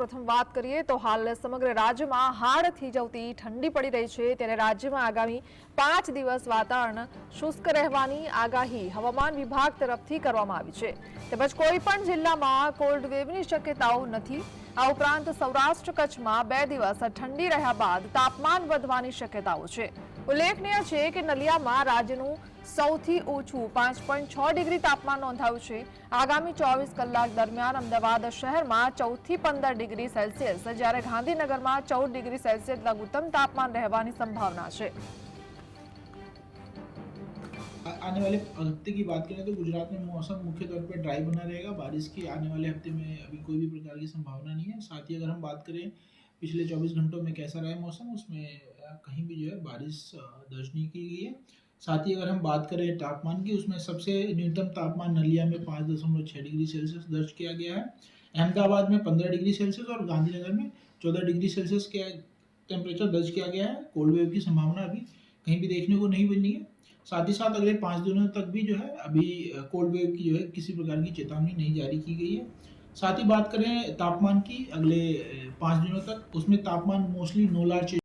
પ્રથમ વાત કરીએ તો હાલ સમગ્ર રાજ્યમાં હાડથી જવતી ઠંડી પડી રહી છે, ત્યારે રાજ્યમાં આગામી 5 દિવસ વાતાવરણ શુષ્ક રહેવાની આગાહી હવામાન વિભાગ તરફથી કરવામાં આવી છે। તેમજ કોઈ પણ જિલ્લામાં કોલ્ડ વેવની શક્યતાઓ નથી। આ ઉપરાંત સૌરાષ્ટ્ર કચ્છમાં 2 દિવસ ઠંડી રહ્યા બાદ તાપમાન વધવાની શક્યતાઓ છે। ઉલ્લેખનીય છે કે નલિયામાં રાજ્યનું સૌથી ઓછું 5.6 ડિગ્રી તાપમાન નોંધાયું છે। આગામી 24 કલાક દરમિયાન અમદાવાદ શહેરમાં 14 થી 15 ડિગ્રી સેલ્સિયસ, જ્યારે ગાંધીનગરમાં 14 ડિગ્રી સેલ્સિયસ લઘુત્तम तापमान रहने की संभावना है। आने वाले हफ्ते की बात करें तो गुजरात में मौसम मुख्य तौर पर ड्राई बना रहेगा। बारिश की आने वाले हफ्ते में अभी कोई भी प्रकार की संभावना नहीं है। साथ ही अगर हम बात करें पिछले 24 घंटों में कैसा रहा है मौसम, उसमें कहीं भी जो है बारिश दर्ज नहीं की गई है। साथ ही अगर हम बात करें तापमान की, उसमें सबसे न्यूनतम तापमान नलिया में 5.6 डिग्री सेल्सियस दर्ज किया गया है। अहमदाबाद में 15 डिग्री सेल्सियस और गांधीनगर में 14 डिग्री सेल्सियस के टेम्परेचर दर्ज किया गया है। कोल्ड वेव की संभावना अभी कहीं भी देखने को नहीं बनी है। साथ ही साथ अगले 5 दिनों तक भी जो है अभी कोल्ड वेव की जो है किसी प्रकार की चेतावनी नहीं जारी की गई है। साथ ही बात करें तापमान की अगले 5 दिनों तक, उसमें तापमान मोस्टली 9 लाख